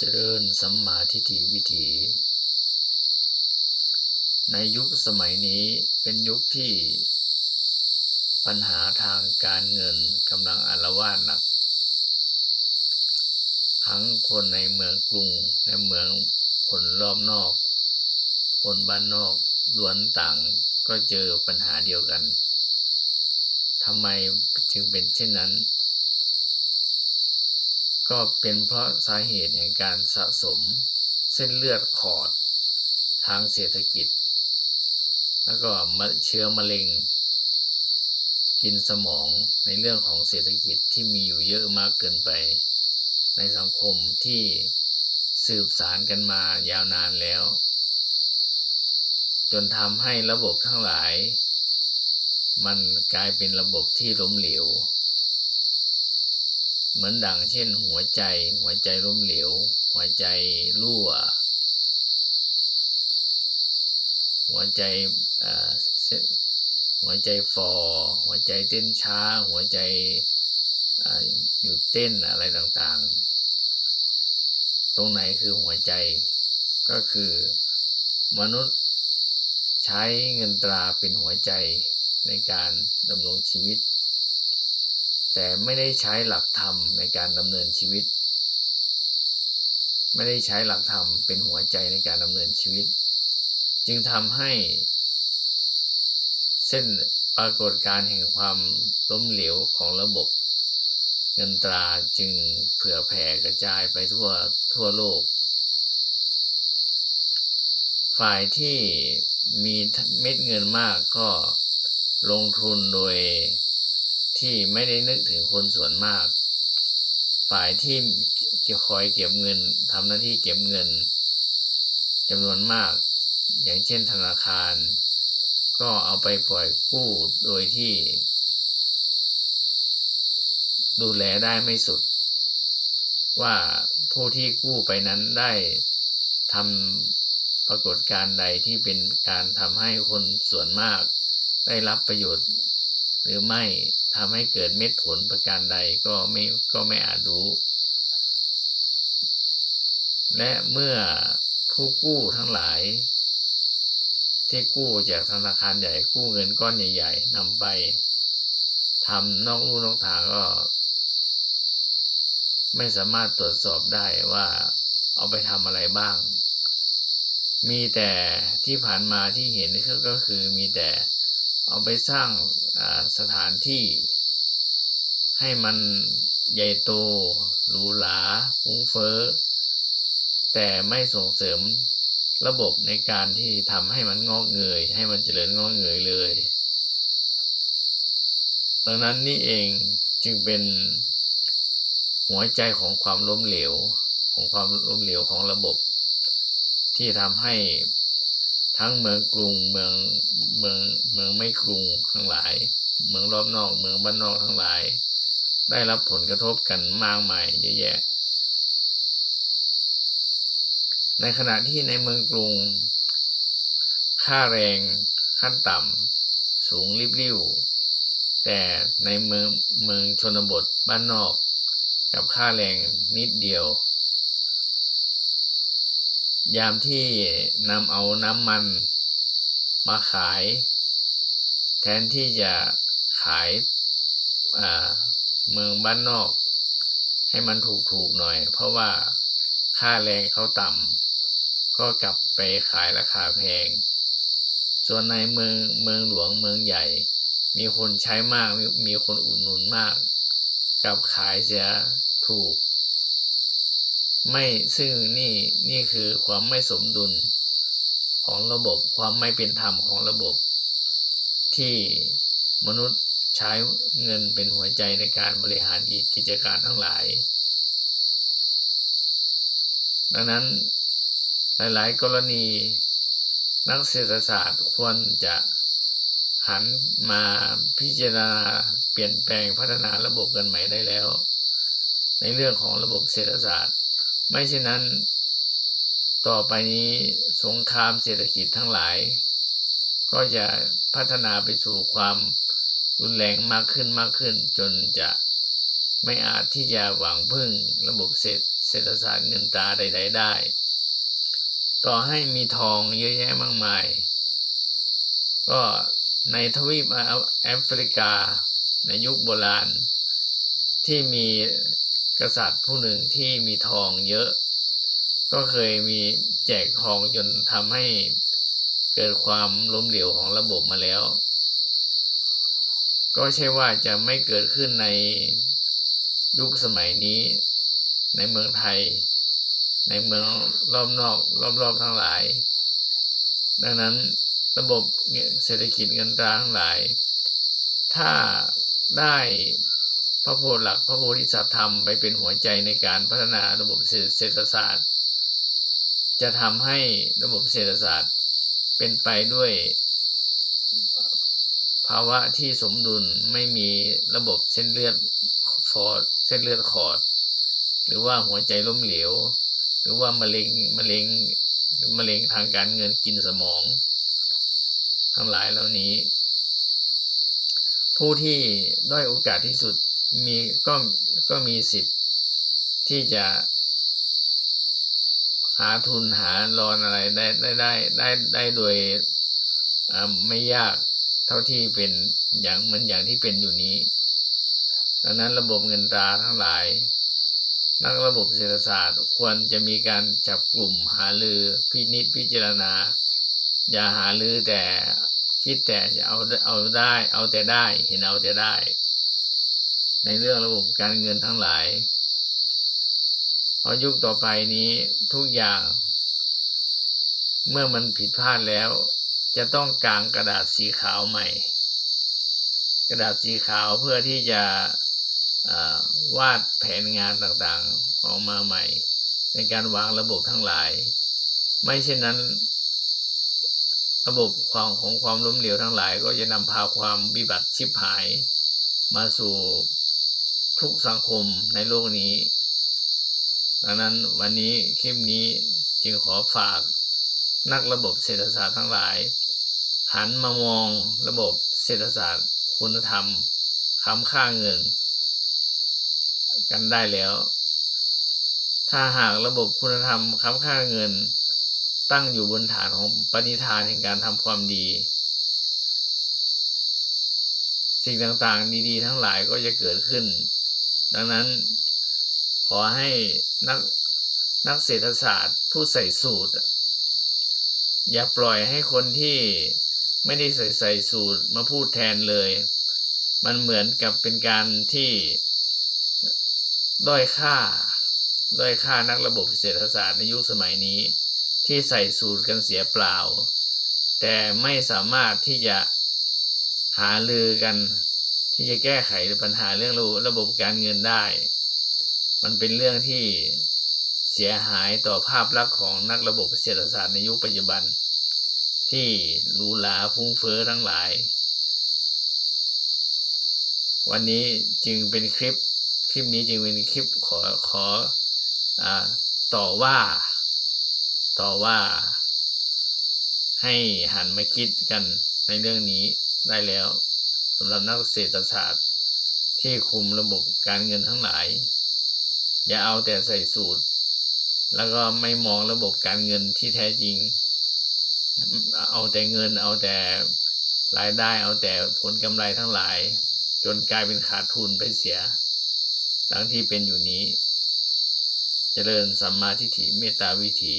เจริญสัมมาทิฏฐิวิถีในยุคสมัยนี้เป็นยุคที่ปัญหาทางการเงินกำลังอาละวาดหนักทั้งคนในเมืองกรุงและเมืองคนรอบนอกคนบ้านนอกล้วนต่างก็เจอปัญหาเดียวกันทำไมจึงเป็นเช่นนั้นก็เป็นเพราะสาเหตุแห่งการสะสมเส้นเลือดขอดทางเศรษฐกิจแล้วก็เชื้อมะเร็งกินสมองในเรื่องของเศรษฐกิจที่มีอยู่เยอะมากเกินไปในสังคมที่สืบสานกันมายาวนานแล้วจนทำให้ระบบทั้งหลายมันกลายเป็นระบบที่ล้มเหลวเหมือนดังเช่นหัวใจล้มเหลวหัวใจรั่วหัวใจฝ่อหัวใจเต้นช้าหัวใจหยุดเต้นอะไรต่างๆตรงไหนคือหัวใจก็คือมนุษย์ใช้เงินตราเป็นหัวใจในการดำรงชีวิตแต่ไม่ได้ใช้หลักธรรมในการดำเนินชีวิตไม่ได้ใช้หลักธรรมเป็นหัวใจในการดำเนินชีวิตจึงทำให้เส้นปรากฏการณ์แห่งความล้มเหลวของระบบเงินตราจึงเผื่อแผ่กระจายไปทั่วโลกฝ่ายที่มีเม็ดเงินมากก็ลงทุนโดยที่ไม่ได้นึกถึงคนส่วนมากฝ่ายที่คอยเก็บเงินทำหน้าที่เก็บเงินจำนวนมากอย่างเช่นธนาคารก็เอาไปปล่อยกู้โดยที่ดูแลได้ไม่สุดว่าผู้ที่กู้ไปนั้นได้ทำปรากฏการณ์ใดที่เป็นการทำให้คนส่วนมากได้รับประโยชน์หรือไม่ทำให้เกิดเม็ดผลประการใดก็ไม่อาจรู้และเมื่อผู้กู้ทั้งหลายที่กู้จากธนาคารใหญ่กู้เงินก้อนใหญ่ๆนำไปทำนอกลู่นอกทางก็ไม่สามารถตรวจสอบได้ว่าเอาไปทำอะไรบ้างมีแต่ที่ผ่านมาที่เห็นก็คือมีแต่เอาไปสร้างสถานที่ให้มันใหญ่โตหรูหราฟุ้งเฟ้อแต่ไม่ส่งเสริมระบบในการที่ทำให้มันงอกเงยให้มันเจริญงอกเงยเลยดังนั้นนี่เองจึงเป็นหัวใจของความล้มเหลวของระบบที่ทำให้ทั้งเมืองกรุงเมืองไม่กรุงทั้งหลายเมืองรอบนอกเมืองบ้านนอกทั้งหลายได้รับผลกระทบกันมากมายเยอะแยะในขณะที่ในเมืองกรุงค่าแรงขั้นต่ำสูงริบลิ่วแต่ในเมืองชนบทบ้านนอกกับค่าแรงนิดเดียวยามที่นำเอาน้ำมันมาขายแทนที่จะขายเมืองบ้านนอกให้มันถูกหน่อยเพราะว่าค่าแรงเขาต่ำก็กลับไปขายราคาแพงส่วนในเมืองหลวงเมืองใหญ่มีคนใช้มากมีคนอุดหนุนมากกลับขายเสียถูกไม่ซึ่งนี่คือความไม่สมดุลของระบบความไม่เป็นธรรมของระบบที่มนุษย์ใช้เงินเป็นหัวใจในการบริหารกิจการทั้งหลายดังนั้นหลายๆกรณีนักเศรษฐศาสตร์ควรจะหันมาพิจารณาเปลี่ยนแปลงพัฒนาระบบกันใหม่ได้แล้วในเรื่องของระบบเศรษฐศาสตร์ไม่เช่นนั้นต่อไปนี้สงครามเศรษฐกิจทั้งหลายก็จะพัฒนาไปสู่ความรุนแรงมากขึ้นจนจะไม่อาจที่จะหวังพึ่งระบบเ เศรษฐศาสตร์เงินตราใดๆได้ต่อให้มีทองเยอะแยะมากมายก็ในทวีปแอฟริกาในยุคโบราณที่มีกษัตริย์ผู้หนึ่งที่มีทองเยอะก็เคยมีแจกทองจนทำให้เกิดความล้มเหลวของระบบมาแล้วก็ใช่ว่าจะไม่เกิดขึ้นในยุคสมัยนี้ในเมืองไทยในเมืองรอบนอกรอบๆทั้งหลายดังนั้นระบบเศรษฐกิจเงินตราทั้งหลายถ้าได้พระโพธิสัตว์ธรรมไปเป็นหัวใจในการพัฒนาระบบเศรษฐศาสตร์จะทำให้ระบบเศรษฐศาสตร์เป็นไปด้วยภาวะที่สมดุลไม่มีระบบเส้นเลือดขอดหรือว่าหัวใจล้มเหลวหรือว่ามะเร็งทางการเงินกินสมองทั้งหลายเหล่านี้ผู้ที่ด้อยโอกาสที่สุดก็มีสิทธิ์ที่จะหาทุนหารอนอะไรได้โดยไม่ยากเท่าที่เป็นอย่างที่เป็นอยู่นี้ดังนั้นระบบเงินตราทั้งหลายนักระบบเศรษฐศาสตร์ควรจะมีการจับกลุ่มหารือพิจารณาอย่าหารือแต่คิดแต่จะเอาแต่ได้เห็นเอาแต่ได้ในเรื่องระบบการเงินทั้งหลายพอยุคต่อไปนี้ทุกอย่างเมื่อมันผิดพลาดแล้วจะต้องกางกระดาษสีขาวใหม่กระดาษสีขาวเพื่อที่จะวาดแผนงานต่างๆออกมาใหม่ในการวางระบบทั้งหลายไม่เช่นนั้นระบบของความล้มเหลวทั้งหลายก็จะนำพาความวิบัติชิบหายมาสู่ทุกสังคมในโลกนี้ดังนั้นวันนี้คลิปนี้จึงขอฝากนักระบบเศรษฐศาสตร์ทั้งหลายหันมามองระบบเศรษฐศาสตร์คุณธรรมค้ำค่าเงินกันได้แล้วถ้าหากระบบคุณธรรมค้ำค่าเงินตั้งอยู่บนฐานของปณิธานแห่งการทำความดีสิ่งต่างๆดีๆทั้งหลายก็จะเกิดขึ้นดังนั้นขอให้นักเศรษฐศาสตร์ผู้ใส่สูตรอย่าปล่อยให้คนที่ไม่ได้ใส่สูตรมาพูดแทนเลยมันเหมือนกับเป็นการที่ด้อยค่านักระบบเศรษฐศาสตร์ในยุคสมัยนี้ที่ใส่สูตรกันเสียเปล่าแต่ไม่สามารถที่จะหารือกันที่จะแก้ไขปัญหาเรื่องระบบการเงินได้มันเป็นเรื่องที่เสียหายต่อภาพลักษณ์ของนักระบบเศรษฐศาสตร์ในยุคปัจจุบันที่หรูหราฟุ้งเฟ้อทั้งหลายวันนี้จึงเป็นคลิปนี้จึงเป็นคลิปขอต่อว่าให้หันมาคิดกันในเรื่องนี้ได้แล้วสำหรับนักเศรษฐศาสตร์ที่คุมระบบการเงินทั้งหลายอย่าเอาแต่ใส่สูตรแล้วก็ไม่มองระบบการเงินที่แท้จริงเอาแต่เงินเอาแต่รายได้เอาแต่ผลกำไรทั้งหลายจนกลายเป็นขาดทุนไปเสียดังที่เป็นอยู่นี้เจริญสัมมาทิฏฐิเมตตาวิถี